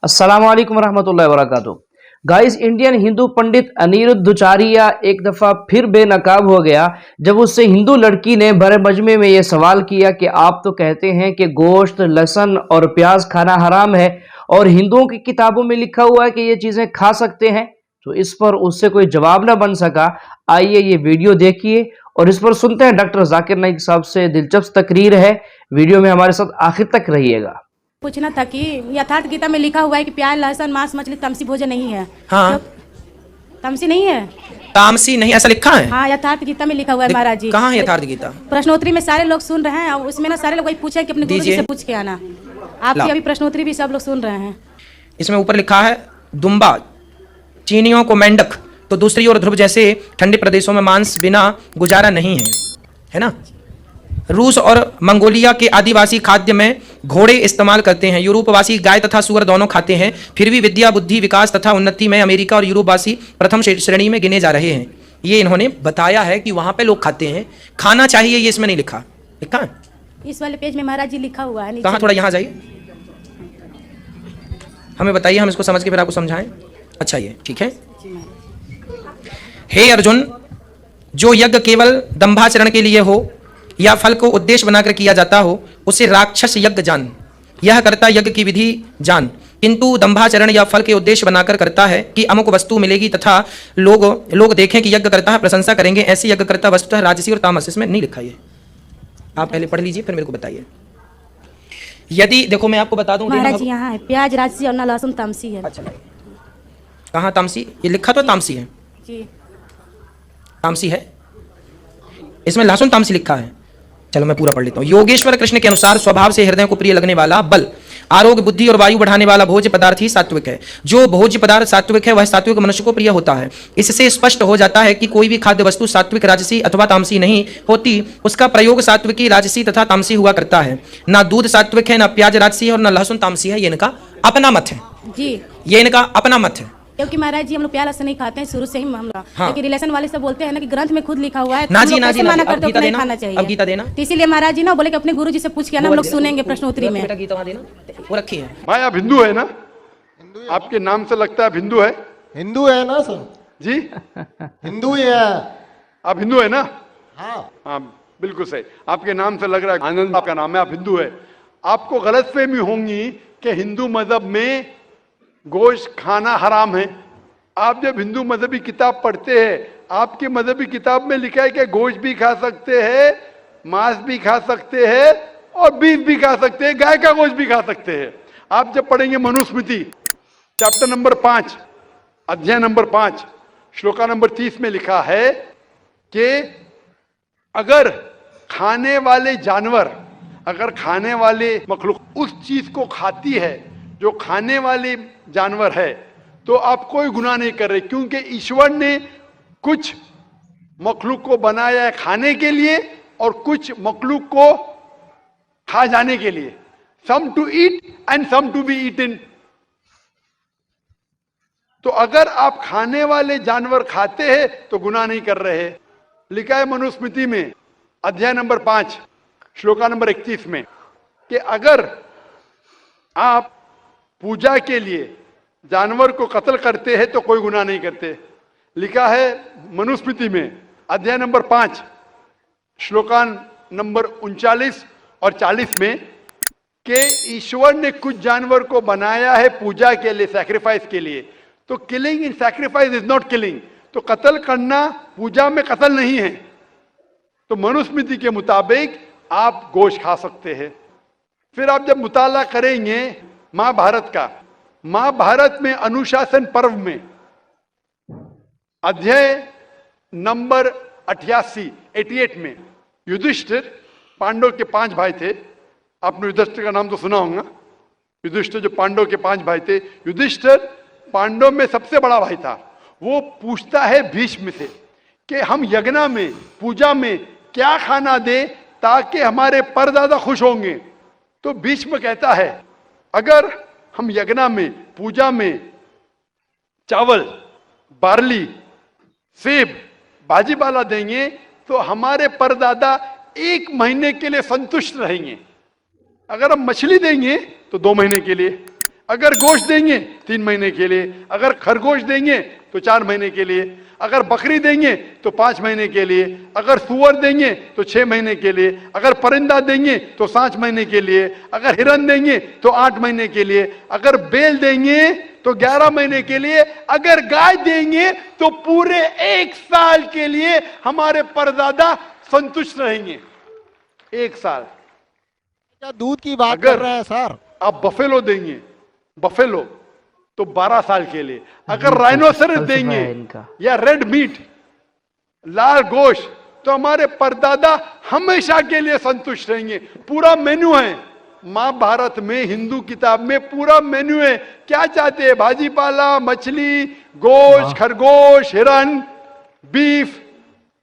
अस्सलाम वालेकुम रहमतुल्लाहि व बरकातुहू। गाइस, इंडियन हिंदू पंडित अनिरुद्धाचार्य एक दफा फिर बेनकाब हो गया जब उससे हिंदू लड़की ने बड़े मजमे में यह सवाल किया कि आप तो कहते हैं कि गोश्त, लहसुन और प्याज खाना हराम है और हिंदुओं की किताबों में लिखा हुआ है कि ये चीजें खा सकते हैं। तो इस पर उससे कोई जवाब ना बन सका। आइए ये वीडियो देखिए और इस पर सुनते हैं डॉक्टर जाकिर नाइक साहब से। दिलचस्प तकरीर है, वीडियो में हमारे साथ आखिर तक रहिएगा। पूछना था कि यथार्थ गीता में लिखा हुआ है कि प्याज, लहसुन, मांस, मछली तमसी भोजन नहीं है। हाँ, तमसी नहीं है। तामसी नहीं, ऐसा लिखा है? हाँ, यथार्थ गीता में लिखा हुआ है महाराज जी। कहाँ है यथार्थ गीता? प्रश्नोत्तरी में सारे लोग सुन रहे हैं और उसमें ना सारे लोग वही पूछे कि अपने गुरु जी से पूछ के आना। आपकी अभी प्रश्नोत्तरी भी सब लोग सुन रहे हैं। इसमें ऊपर लिखा है दुम्बा चीनियों को मेंढक, तो दूसरी ओर ध्रुव जैसे ठंडे प्रदेशों में मांस बिना गुजारा नहीं है ना? रूस और मंगोलिया के आदिवासी खाद्य में घोड़े इस्तेमाल करते हैं। यूरोपवासी गाय तथा सुअर दोनों खाते हैं। फिर भी विद्या, बुद्धि, विकास तथा उन्नति में अमेरिका और यूरोपवासी प्रथम श्रेणी में गिने जा रहे हैं। ये इन्होंने बताया है कि वहां पे लोग खाते हैं, खाना चाहिए, ये इसमें नहीं लिखा। लिखा है इस वाले पेज में महाराज जी लिखा हुआ है। कहाँ? थोड़ा यहाँ जाइए, हमें बताइए, हम इसको समझ के फिर आपको समझाएं। अच्छा, ये ठीक है। हे अर्जुन, जो यज्ञ केवल दंभाचरण के लिए हो या फल को उद्देश्य बनाकर किया जाता हो, उसे राक्षस यज्ञ जान। यह करता यज्ञ की विधि जान, किंतु दंभाचरण या फल के उद्देश्य बनाकर करता है कि अमुक वस्तु मिलेगी तथा लोग देखें कि यज्ञ करता है, प्रशंसा करेंगे, ऐसी यज्ञ करता वस्तुतः राजसी और तामस। इसमें नहीं लिखा। ये आप पहले पढ़ लीजिए, फिर मेरे को बताइए। यदि देखो, मैं आपको बता दूं महाराज जी, यहाँ है प्याज राजसी और ना लहसुन तामसी है। अच्छा, कहाँ तामसी? ये लिखा तो तामसी है जी। तामसी है, इसमें लहसुन तामसी लिखा है। चलो मैं पूरा पढ़ लेता हूँ। योगेश्वर कृष्ण के अनुसार स्वभाव से हृदय को प्रिय लगने वाला बल, आरोग्य, बुद्धि और वायु बढ़ाने वाला भोज्य पदार्थ ही सात्विक है। जो भोज्य पदार्थ सात्विक है वह सात्विक मनुष्य को प्रिय होता है। इससे स्पष्ट हो जाता है कि कोई भी खाद्य वस्तु सात्विक, राजसी अथवा तामसी नहीं होती। उसका प्रयोग सात्विकी, राजसी तथा तामसी हुआ करता है। ना दूध सात्विक है, ना प्याज राजसी है और ना लहसुन तामसी है। ये इनका अपना मत है जी। ये इनका अपना मत है। क्योंकि महाराज जी हम लोग प्याज लहसुन नहीं खाते हैं शुरू से ही हम लोग। हाँ। लेकिन रिलेशन वाले सब बोलते हैं ना कि ग्रंथ में खुद लिखा हुआ है, ना जी, ना जी, माना अब करते गीता नहीं देना, खाना चाहिए। अब गीता देना। तो इसीलिए महाराज जी ना बोले कि अपने गुरु जी से पूछ के आना, हम लोग सुनेंगे प्रश्नोत्तरी में। बेटा गीता वहाँ देना, वो रखी है। भाई आप हिंदू है ना? आपके नाम से लगता है आप हिंदू है। हिंदू है ना सर? जी, हिंदू ही है। आप हिंदू है ना? हाँ। हाँ, बिल्कुल सही। आपके नाम से लग रहा है आनंद आपका नाम है, आप हिंदू है। आपको गलतफहमी होंगी कि हिंदू मजहब में गोश्त खाना हराम है। आप जब हिंदू मजहबी किताब पढ़ते हैं, आपकी मजहबी किताब में लिखा है कि गोश्त भी खा सकते हैं, मांस भी खा सकते हैं और बीफ भी खा सकते हैं, गाय का गोश्त भी खा सकते हैं। आप जब पढ़ेंगे मनुस्मृति चैप्टर नंबर 5, अध्याय नंबर 5, श्लोका नंबर 30 में लिखा है कि अगर खाने वाले जानवर, अगर खाने वाले मखलूक उस चीज को खाती है जो खाने वाले जानवर है, तो आप कोई गुनाह नहीं कर रहे, क्योंकि ईश्वर ने कुछ मखलूक को बनाया है खाने के लिए और कुछ मखलूक को खा जाने के लिए। Some to eat and some to be eaten. तो अगर आप खाने वाले जानवर खाते हैं तो गुनाह नहीं कर रहे। लिखा है मनुस्मृति में अध्याय नंबर 5 श्लोका नंबर 31 में कि अगर आप पूजा के लिए जानवर को कत्ल करते हैं तो कोई गुनाह नहीं करते। लिखा है मनुस्मृति में अध्याय नंबर 5 श्लोका नंबर 39 और 40 में कि ईश्वर ने कुछ जानवर को बनाया है पूजा के लिए, सैक्रिफाइस के लिए। तो killing in sacrifice is not killing. तो कत्ल करना पूजा में कत्ल नहीं है। तो मनुस्मृति के मुताबिक आप गोश्त खा सकते हैं। फिर आप जब मुताला करेंगे महाभारत का, महाभारत में अनुशासन पर्व में अध्याय नंबर 88 में युधिष्ठिर, पांडव के 5 भाई थे। आपने युधिष्ठिर का नाम तो सुना होगा। युधिष्ठिर जो पांडव के 5 भाई थे, युधिष्ठिर पांडव में सबसे बड़ा भाई था। वो पूछता है भीष्म से कि हम यज्ञ में, पूजा में क्या खाना दे ताकि हमारे परदादा खुश होंगे। तो भीष्म कहता है अगर हम यज्ञ में, पूजा में चावल, बार्ली, सेब, भाजीपाला देंगे तो हमारे परदादा 1 महीने के लिए संतुष्ट रहेंगे। अगर हम मछली देंगे तो 2 महीने के लिए, अगर गोश्त देंगे 3 महीने के लिए, अगर खरगोश देंगे तो 4 महीने के लिए, अगर बकरी देंगे तो 5 महीने के लिए, अगर सुअर देंगे तो 6 महीने के लिए, अगर परिंदा देंगे तो 7 महीने के लिए, अगर हिरन देंगे तो 8 महीने के लिए, अगर बैल देंगे तो 11 महीने के लिए, अगर गाय देंगे तो पूरे 1 साल के लिए हमारे परदादा संतुष्ट रहेंगे। 1 साल। क्या दूध की बात अगर कर रहे हैं सर? आप बफेलो देंगे, बफेलो तो 12 साल के लिए, अगर राइनोसरस देंगे या रेड मीट, लाल गोश्त, तो हमारे परदादा हमेशा के लिए संतुष्ट रहेंगे। पूरा मेन्यू है महाभारत में, हिंदू किताब में पूरा मेन्यू है। क्या चाहते हैं? भाजी पाला, मछली, गोश्त, खरगोश, हिरन, बीफ,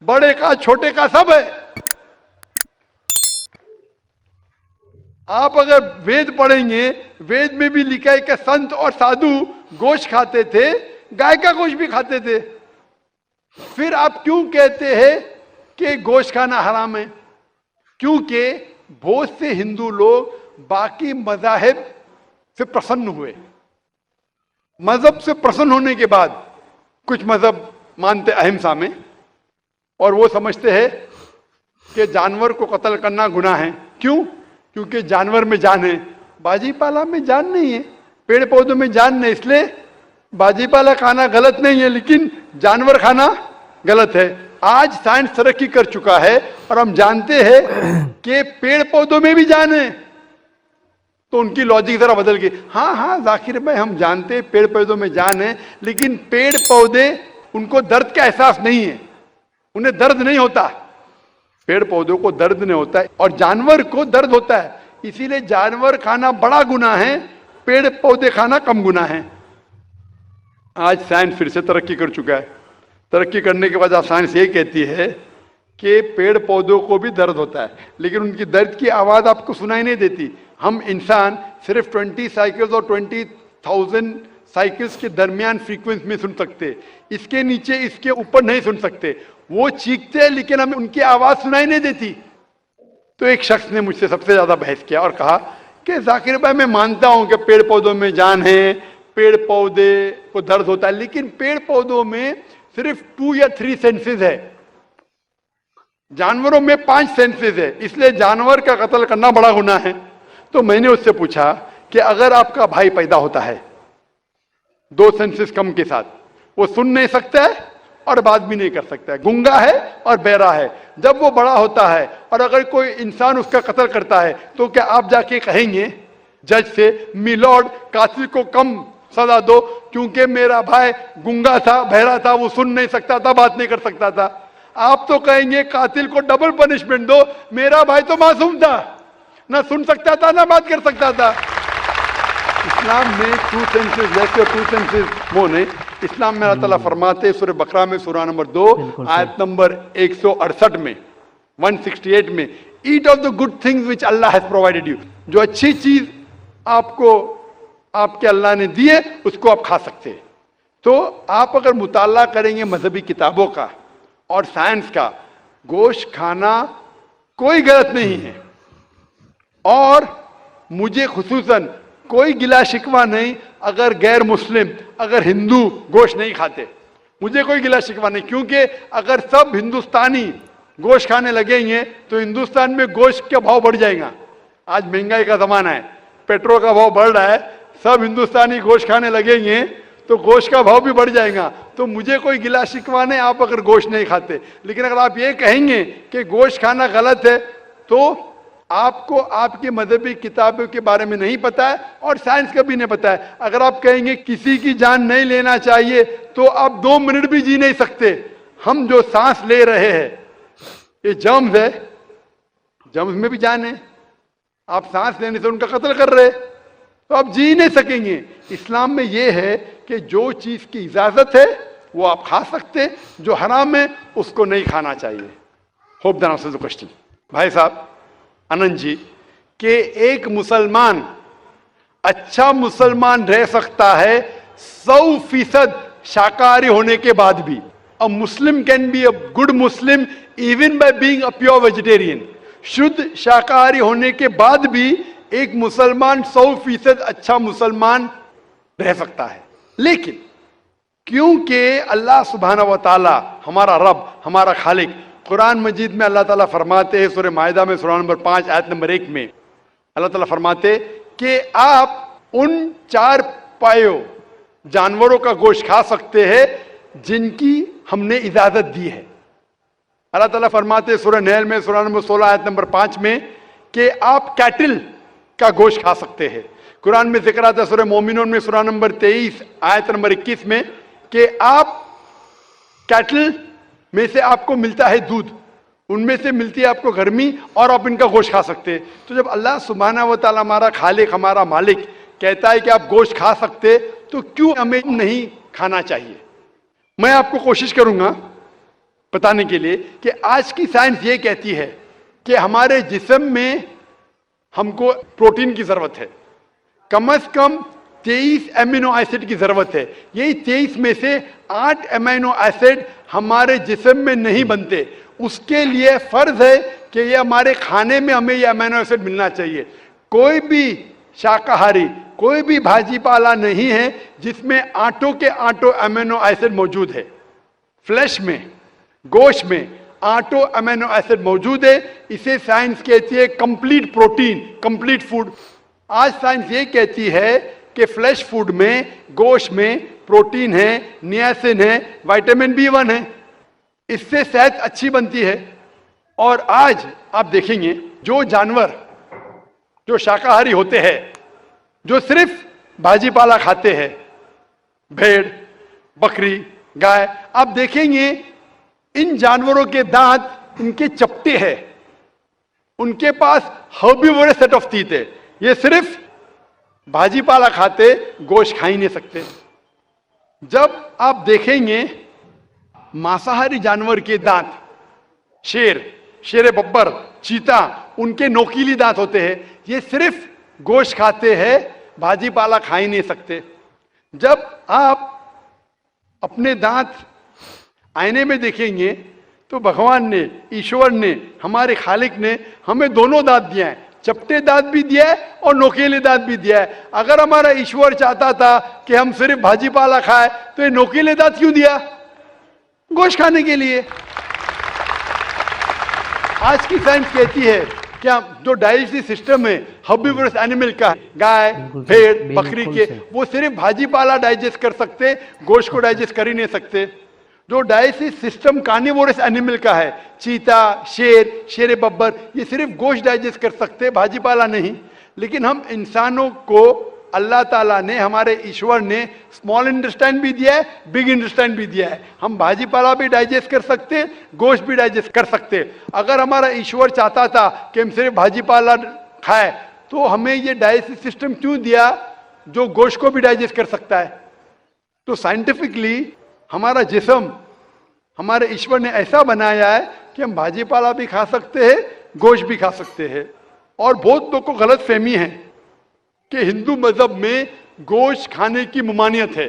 बड़े का छोटे का सब है। आप अगर वेद पढ़ेंगे, वेद में भी लिखा है कि संत और साधु गोश्त खाते थे, गाय का गोश्त भी खाते थे। फिर आप क्यों कहते हैं कि गोश्त खाना हराम है? क्योंकि बहुत से हिंदू लोग बाकी मज़ाहिब से प्रसन्न हुए। मजहब से प्रसन्न होने के बाद कुछ मजहब मानते अहिंसा में, और वो समझते हैं कि जानवर को कत्ल करना गुनाह है। क्यों? क्योंकि जानवर में जान है, बाजी पाला में जान नहीं है, पेड़ पौधों में जान नहीं, इसलिए बाजी पाला खाना गलत नहीं है, लेकिन जानवर खाना गलत है। आज साइंस तरक्की कर चुका है और हम जानते हैं कि पेड़ पौधों में भी जान है, तो उनकी लॉजिक जरा बदल गई। हाँ जाकिर भाई, हम जानते हैं पेड़ पौधों में जान है, लेकिन पेड़ पौधे उनको दर्द का एहसास नहीं है, उन्हें दर्द नहीं होता। पेड़ पौधों को दर्द नहीं होता है और जानवर को दर्द होता है, इसीलिए जानवर खाना बड़ा गुनाह है, पेड़ पौधे खाना कम गुनाह है। आज साइंस फिर से तरक्की कर चुका है। तरक्की करने के बाद साइंस ये कहती है कि पेड़ पौधों को भी दर्द होता है, लेकिन उनकी दर्द की आवाज आपको सुनाई नहीं देती। हम इंसान सिर्फ 20 साइकिल्स और 20,000 साइकिल्स के दरमियान फ्रीक्वेंसी में सुन सकते, इसके नीचे इसके ऊपर नहीं सुन सकते। वो चीखते हैं लेकिन हमें उनकी आवाज सुनाई नहीं देती। तो एक शख्स ने मुझसे सबसे ज्यादा बहस किया और कहा कि जाकिर भाई, मैं मानता हूं कि पेड़ पौधों में जान है, पेड़ पौधे को दर्द होता है, लेकिन पेड़ पौधों में सिर्फ 2 या 3 सेंसेस है, जानवरों में 5 सेंसेस है, इसलिए जानवर का कत्ल करना बड़ा गुनाह है। तो मैंने उससे पूछा कि अगर आपका भाई पैदा होता है 2 सेंसेस कम के साथ, वो सुन नहीं सकता है और बात भी नहीं कर सकता है, गूंगा है और बहरा है, जब वो बड़ा होता है और अगर कोई इंसान उसका कत्ल करता है, तो क्या आप जाके कहेंगे जज से, मिलॉर्ड कातिल को कम सजा दो क्योंकि मेरा भाई गूंगा था, बहरा था, वो सुन नहीं सकता था, बात नहीं कर सकता था? आप तो कहेंगे कातिल को डबल पनिशमेंट दो, मेरा भाई तो मासूम था, ना सुन सकता था ना बात कर सकता था। इस्लाम में 2 सेंसेस लेस और 2 सेंसेस मोर नहीं। इस्लाम में अल्लाह ताला फरमाते सूरह बकरा में सूरह नंबर 2 आयत नंबर 168 में 168 में, eat of the good things which Allah has provided you, जो अच्छी चीज आपको आपके अल्लाह ने दी है उसको आप खा सकते हैं। तो आप अगर मुताला करेंगे मजहबी किताबों का और साइंस का, गोश्त खाना कोई गलत नहीं है। और मुझे खुसूसन कोई गिला शिकवा नहीं अगर गैर मुस्लिम, अगर हिंदू गोश्त नहीं खाते, मुझे कोई गिला शिकवा नहीं, क्योंकि अगर सब हिंदुस्तानी गोश्त खाने लगेंगे तो हिंदुस्तान में गोश्त का भाव बढ़ जाएगा। आज महंगाई का जमाना है, पेट्रोल का भाव बढ़ रहा है, सब हिंदुस्तानी गोश्त खाने लगेंगे तो गोश्त का भाव भी बढ़ जाएगा। तो मुझे कोई गिला शिकवा नहीं आप अगर गोश्त नहीं खाते, लेकिन अगर आप ये कहेंगे कि गोश्त खाना गलत है तो आपको आपकी मजहबी किताबों के बारे में नहीं पता है और साइंस का भी नहीं पता है। अगर आप कहेंगे किसी की जान नहीं लेना चाहिए तो आप 2 मिनट भी जी नहीं सकते। हम जो सांस ले रहे हैं ये जर्म्स है, जर्म्स में भी जान है, आप सांस लेने से उनका कत्ल कर रहे तो आप जी नहीं सकेंगे। इस्लाम में यह है कि जो चीज की इजाजत है वो आप खा सकते, जो हराम है उसको नहीं खाना चाहिए। Hope the answer the question. भाई साहब आनंद जी, कि एक मुसलमान अच्छा मुसलमान रह सकता है 100% शाकाहारी होने के बाद भी। A Muslim can be a good Muslim even by being a pure vegetarian. शुद्ध शाकाहारी होने के बाद भी एक मुसलमान 100% अच्छा मुसलमान रह सकता है। लेकिन क्योंकि अल्लाह सुब्हानहू व तआला हमारा रब, हमारा खालिक, कुरान मजीद में अल्लाह ताला फरमाते हैं, सूरह माइदा में सूरह नंबर 5 आयत नंबर 1 में अल्लाह ताला फरमाते कि आप उन 4 पायों जानवरों का गोश्त खा सकते हैं जिनकी हमने इजाजत दी है। अल्लाह ताला फरमाते सूरह नहल में सूरह नंबर 16 आयत नंबर 5 में कि आप कैटल का गोश्त खा सकते हैं। कुरान में जिक्र आता है सूरह मोमिनून में सूरह नंबर 23 आयत नंबर 21 में कि आप कैटल में से आपको मिलता है दूध, उनमें से मिलती है आपको गर्मी और आप इनका गोश्त खा सकते हैं। तो जब अल्लाह सुब्हानहू व तआला हमारा खालिक, हमारा मालिक कहता है कि आप गोश्त खा सकते, तो क्यों हमें नहीं खाना चाहिए? मैं आपको कोशिश करूंगा बताने के लिए कि आज की साइंस ये कहती है कि हमारे जिस्म में हमको प्रोटीन की जरूरत है, कम से कम 23 एमिनो एसिड की जरूरत है। यही 23 में से 8 एमिनो एसिड हमारे जिस्म में नहीं बनते। उसके लिए फर्ज है कि ये हमारे खाने में हमें ये अमीनो एसिड मिलना चाहिए। कोई भी शाकाहारी, कोई भी भाजी पाला नहीं है जिसमें आटों के आटो अमीनो एसिड मौजूद है। फ्लैश में, गोश्त में आटो अमीनो एसिड मौजूद है। इसे साइंस कहती है कंप्लीट प्रोटीन, कंप्लीट फूड। आज साइंस ये कहती है कि फ्लैश फूड में, गोश्त में प्रोटीन है, नियासिन है, विटामिन B1 है, इससे सेहत अच्छी बनती है। और आज आप देखेंगे जो जानवर जो शाकाहारी होते हैं, जो सिर्फ भाजी पाला खाते हैं, भेड़, बकरी, गाय, आप देखेंगे इन जानवरों के दांत इनके चपटे हैं, उनके पास हर्बीवोरस सेट ऑफ टीथ है। ये सिर्फ भाजी पाला खाते, गोश्त खा ही नहीं सकते। जब आप देखेंगे मांसाहारी जानवर के दांत, शेर बब्बर, चीता, उनके नोकीली दांत होते हैं। ये सिर्फ गोश्त खाते हैं, भाजी पाला खा ही नहीं सकते। जब आप अपने दांत आईने में देखेंगे तो भगवान ने, ईश्वर ने, हमारे खालिक ने हमें दोनों दांत दिया है, चपटे दांत भी दिया है और नोकीले दांत भी दिया है। अगर हमारा ईश्वर चाहता था कि हम सिर्फ भाजी पाला खाए तो ये नोकीले दांत क्यों दिया? गोश्त खाने के लिए। आज की साइंस कहती है कि जो डाइजेस्टिव सिस्टम है हर्बीवोरस एनिमल का, गाय, भेड़, बकरी के, वो सिर्फ भाजी पाला डाइजेस्ट कर सकते, गोश्त को डाइजेस्ट कर ही नहीं सकते। जो डाइजेस्टिव सिस्टम कार्निवोरस एनिमल का है, चीता, शेर बब्बर, ये सिर्फ गोश्त डाइजेस्ट कर सकते, भाजी पाला नहीं। लेकिन हम इंसानों को अल्लाह ताला ने, हमारे ईश्वर ने स्मॉल इंटेस्टाइन भी दिया है, बिग इंटेस्टाइन भी दिया है। हम भाजी पाला भी डाइजेस्ट कर सकते, गोश्त भी डाइजेस्ट कर सकते। अगर हमारा ईश्वर चाहता था कि हम सिर्फ भाजी पाला खाए तो हमें ये डाइजेस्टिव सिस्टम क्यों दिया जो गोश्त को भी डाइजेस्ट कर सकता है? तो साइंटिफिकली हमारा जिस्म हमारे ईश्वर ने ऐसा बनाया है कि हम भाजी पाला भी खा सकते हैं, गोश्त भी खा सकते हैं। और बहुत लोगों को गलत फहमी है कि हिंदू मजहब में गोश्त खाने की ममानियत है।